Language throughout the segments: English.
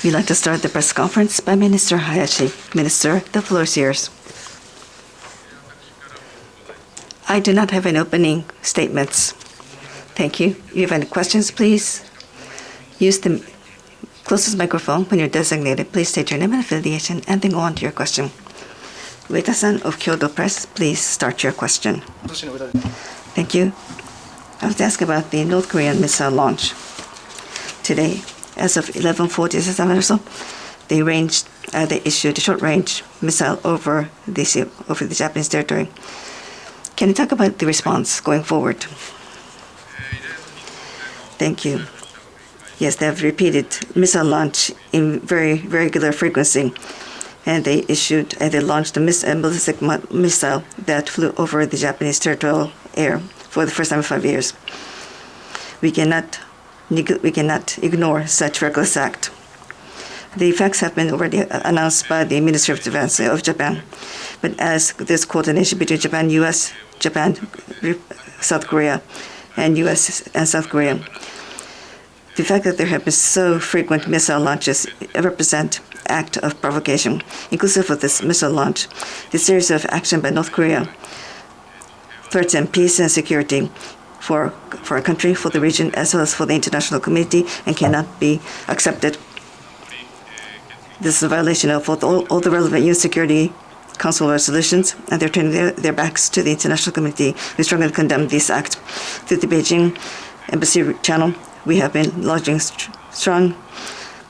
We'd like to start the press conference by Minister Hayashi. Minister, the floor is yours. I do not have any opening statements. Thank you. If you have any questions, please use the closest microphone when you're designated. Please state your name and affiliation and then go on to your question. Ueda-san of Kyoto Press, please start your question. Thank you. I was asked about the North Korean missile launch. Today, as of 11:47 or so, they issued a short-range missile over the Japanese territory. Can you talk about the response going forward? Thank you. Yes, they have repeated missile launch in very regular frequency, and they launched a ballistic missile that flew over the Japanese territorial air for the first time in 5 years. We cannot ignore such reckless act. The facts have been already announced by the Ministry of Defense of Japan, but as there's coordination between Japan, U.S., Japan, South Korea, and U.S. and South Korea, the fact that there have been so frequent missile launches represent act of provocation. Inclusive of this missile launch, the series of action by North Korea threatens peace and security for our country, for the region, as well as for the international community, and cannot be accepted. This is a violation of all the relevant UN Security Council resolutions, and they're turning their backs to the international community. We strongly condemn this act. Through the Beijing Embassy channel, we have been lodging strong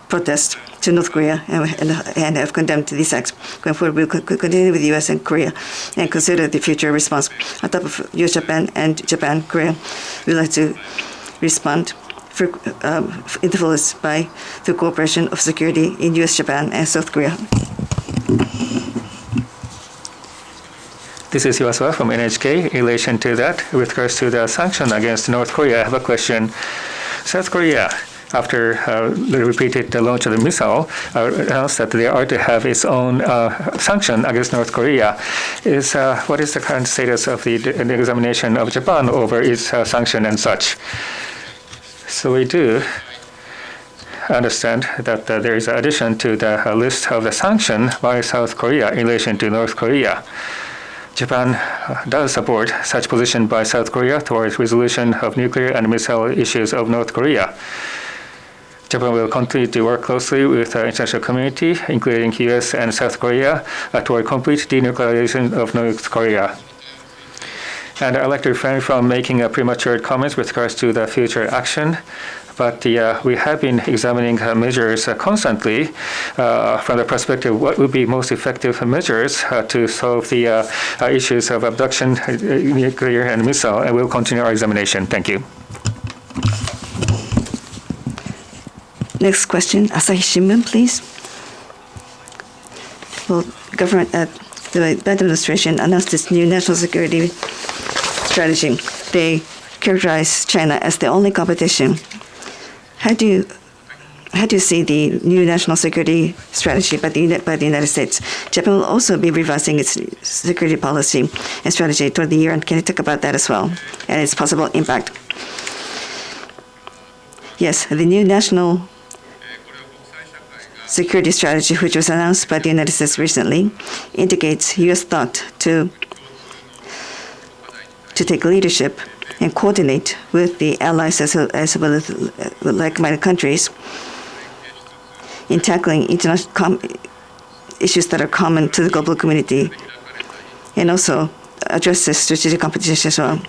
protest to North Korea and have condemned these acts. Going forward, we will continue with the U.S. and Korea and consider the future response. On top of U.S., Japan, and Japan, Korea, we would like to respond in the fullest through cooperation of security in U.S., Japan, and South Korea. This is Yuasa from NHK. In relation to that, with regards to the sanction against North Korea, I have a question. South Korea, after the repeated launch of the missile, announced that they are to have its own sanction against North Korea. What is the current status of the examination of Japan over its sanction and such? So we do understand that there is an addition to the list of the sanction by South Korea in relation to North Korea. Japan does support such position by South Korea towards resolution of nuclear and missile issues of North Korea. Japan will continue to work closely with the international community, including U.S. and South Korea, toward complete denuclearization of North Korea. And I'd like to refrain from making premature comments with regards to the future action. But we have been examining measures constantly from the perspective of what would be most effective measures to solve the issues of abduction, nuclear, and missile, and we'll continue our examination. Thank you. Next question, Asahi Shimbun, please. Well, the Biden administration announced its new national security strategy. They characterize China as the only competition. How do you see the new national security strategy by the United States? Japan will also be revising its security policy and strategy toward the year, and can you talk about that as well and its possible impact? Yes, the new national security strategy, which was announced by the United States recently, indicates U.S. thought to take leadership and coordinate with the allies as well as like-minded countries in tackling international issues that are common to the global community, and also address the strategic competition as well.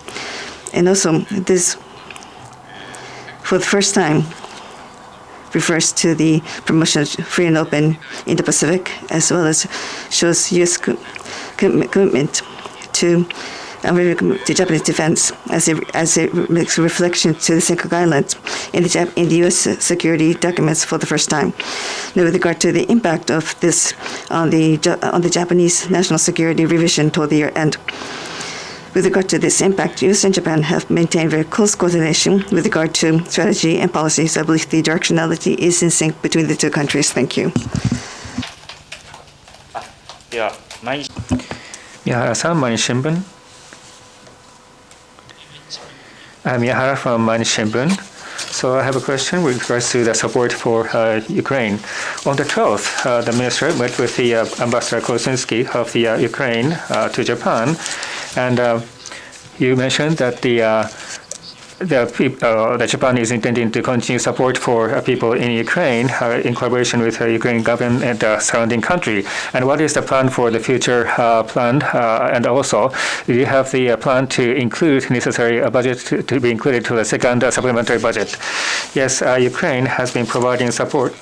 And also, this, for the first time, refers to the promotion of free and open Indo-Pacific, as well as shows U.S. commitment to Japanese defense as it makes a reflection to the Senkaku Islands in the U.S. security documents for the first time. Now, with regard to the impact of this on the Japanese national security revision toward the year end, with regard to this impact, U.S. and Japan have maintained very close coordination with regard to strategy and policies. I believe the directionality is in sync between the two countries. Thank you. Mani Shimbun. I'm Yahara from Mani Shimbun. So I have a question with regards to the support for Ukraine. On the 12th, the minister met with the Ambassador Kosinski of the Ukraine to Japan, and you mentioned that the Japan is intending to continue support for people in Ukraine in collaboration with the Ukrainian government and the surrounding country. And what is the plan for the future plan? And also, do you have the plan to include necessary budget to be included to the second supplementary budget? Yes, Ukraine has been providing support.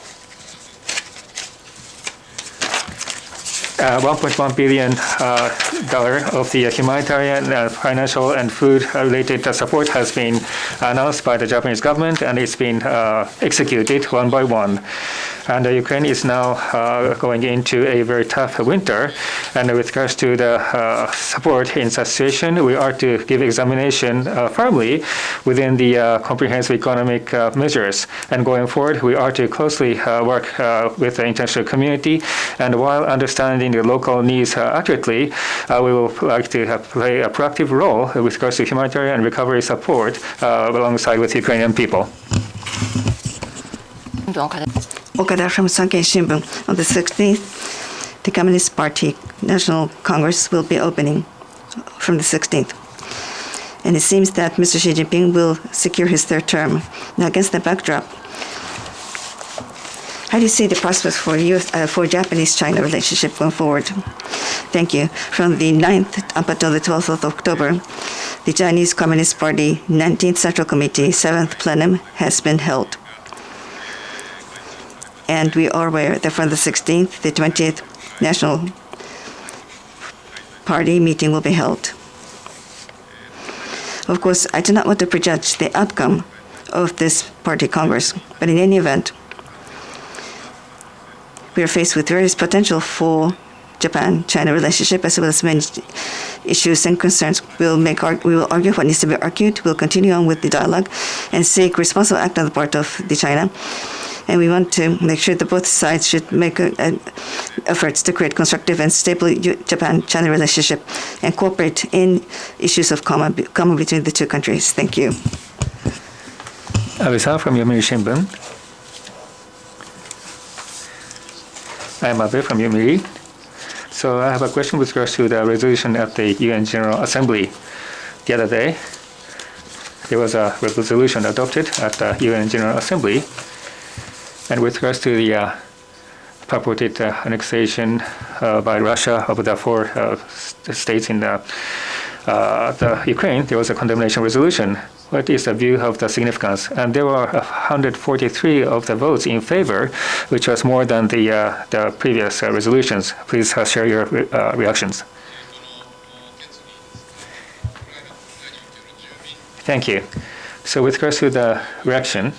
$1.1 billion of the humanitarian, financial, and food-related support has been announced by the Japanese government, and it's been executed one by one. And Ukraine is now going into a very tough winter. And with regards to the support in such situation, we are to give examination firmly within the comprehensive economic measures. And going forward, we are to closely work with the international community. And while understanding the local needs accurately, we will like to play a proactive role with regards to humanitarian and recovery support alongside with Ukrainian people. Okada from Sankei Shimbun. On the 16th, the Communist Party National Congress will be opening from the 16th. And it seems that Mr. Xi Jinping will secure his third term. Now, against the backdrop, how do you see the prospects for Japanese-China relationship going forward? Thank you. From the 9th up until the 12th of October, the Chinese Communist Party 19th Central Committee 7th Plenum has been held. And we are aware that from the 16th, the 20th National Party meeting will be held. Of course, I do not want to prejudge the outcome of this party congress, but in any event, we are faced with various potential for Japan-China relationship, as well as many issues and concerns. We will argue what needs to be argued. We'll continue on with the dialogue and seek responsible act on the part of the China. And we want to make sure that both sides should make efforts to create constructive and stable Japan-China relationship and cooperate in issues of common between the two countries. Thank you. Abe-san from Yomiuri Shimbun. I am Abe from Yomiuri. So I have a question with regards to the resolution at the UN General Assembly. The other day, there was a resolution adopted at the UN General Assembly. And with regards to the purported annexation by Russia of the four states in the Ukraine, there was a condemnation resolution. What is the view of the significance? And there were 143 of the votes in favor, which was more than the previous resolutions. Please share your reactions. Thank you. So with regards to the reaction,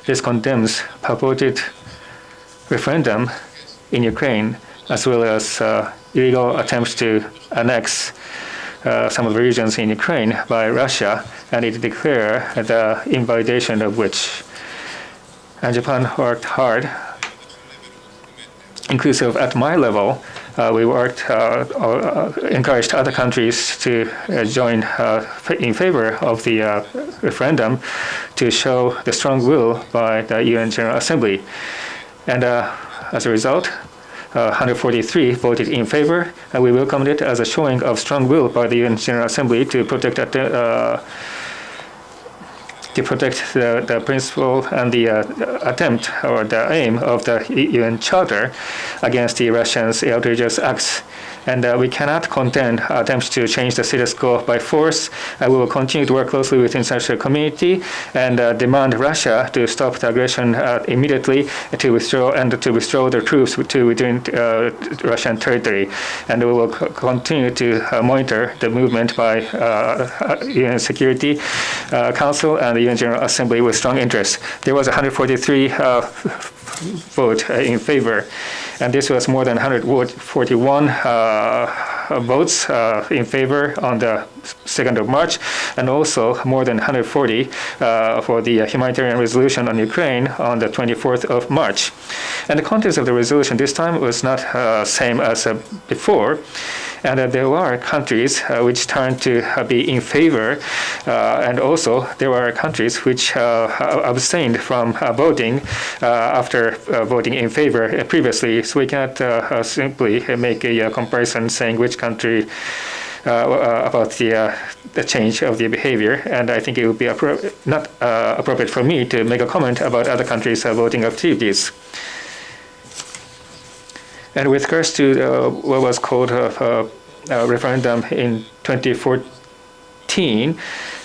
this condemns purported referendum in Ukraine, as well as illegal attempts to annex some of the regions in Ukraine by Russia, and it declared the invalidation of which. And Japan worked hard, inclusive at my level. We worked, encouraged other countries to join in favor of the referendum to show the strong will by the UN General Assembly. And as a result, 143 voted in favor, and we welcomed it as a showing of strong will by the UN General Assembly to protect the principle and the attempt or the aim of the UN Charter against the Russians' outrageous acts. And we cannot condone attempts to change the status quo by force. We will continue to work closely with the international community and demand Russia to stop the aggression immediately, to withdraw their troops within Russian territory. And we will continue to monitor the movement by UN Security Council and the UN General Assembly with strong interest. There was 143 vote in favor, and this was more than 141 votes in favor on the 2nd of March, and also more than 140 for the humanitarian resolution on Ukraine on the 24th of March. And the contents of the resolution this time was not same as before. And there were countries which turned to be in favor, and also there were countries which abstained from voting after voting in favor previously. So we cannot simply make a comparison saying which country about the change of the behavior, and I think it would be not appropriate for me to make a comment about other countries' voting activities. And with regards to what was called a referendum in 2014,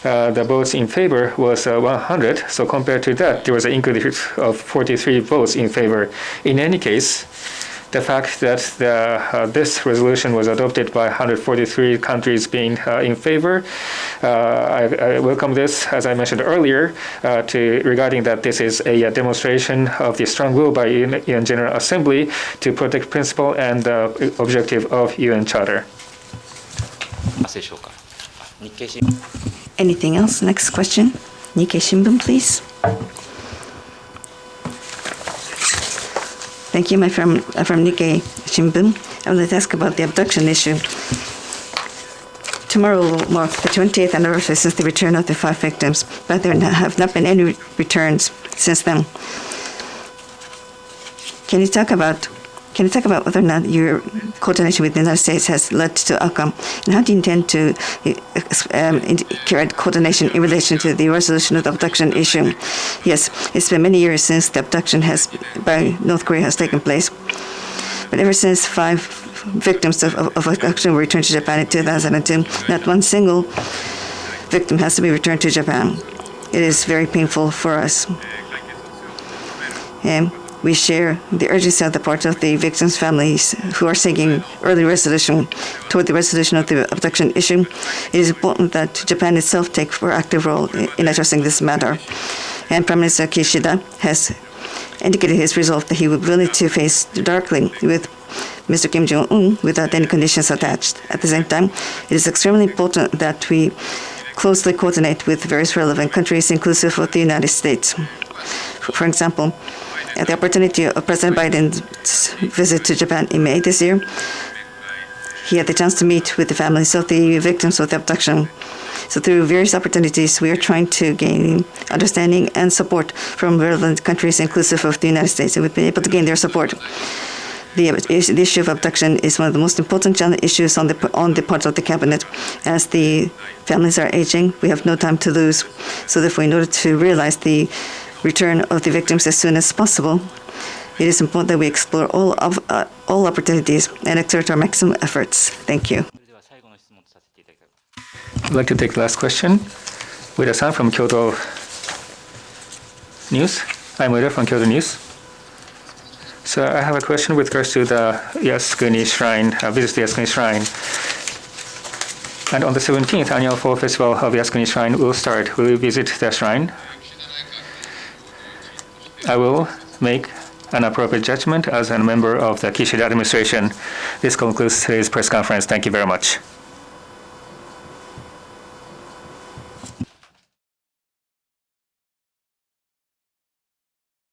the votes in favor was 100. So compared to that, there was an increase of 43 votes in favor. In any case, the fact that this resolution was adopted by 143 countries being in favor, I welcome this, as I mentioned earlier, regarding that this is a demonstration of the strong will by UN General Assembly to protect principle and the objective of UN Charter. Anything else? Next question. Nikkei Shimbun, please. Thank you. I'm from Nikkei Shimbun. I would like to ask about the abduction issue. Tomorrow will mark the 20th anniversary since the return of the 5 victims, but there have not been any returns since then. Can you talk about whether or not your coordination with the United States has led to outcome, and how do you intend to carry out coordination in relation to the resolution of the abduction issue? Yes, it's been many years since the abduction by North Korea has taken place, but ever since 5 victims of abduction were returned to Japan in 2002, not one single victim has to be returned to Japan. It is very painful for us. And we share the urgency on the part of the victims' families who are seeking early resolution toward the resolution of the abduction issue. It is important that Japan itself take a proactive role in addressing this matter. And Prime Minister Kishida has indicated his resolve that he would be willing to face directly with Mr. Kim Jong-un without any conditions attached. At the same time, it is extremely important that we closely coordinate with various relevant countries, inclusive of the United States. For example, at the opportunity of President Biden's visit to Japan in May this year, he had the chance to meet with the families of the victims of the abduction. So through various opportunities, we are trying to gain understanding and support from relevant countries, inclusive of the United States, and we've been able to gain their support. The issue of abduction is one of the most important issues on the part of the cabinet. As the families are aging, we have no time to lose. So therefore, in order to realize the return of the victims as soon as possible, it is important that we explore all opportunities and exert our maximum efforts. Thank you. I'd like to take the last question. Ueda-san from Kyoto News. I'm Ueda from Kyoto News. So I have a question with regards to the Yasukuni Shrine, visit to the Yasukuni Shrine. And on the 17th, annual fall festival of Yasukuni Shrine will start. Will you visit the shrine? I will make an appropriate judgment as a member of the Kishida administration. This concludes today's press conference. Thank you very much.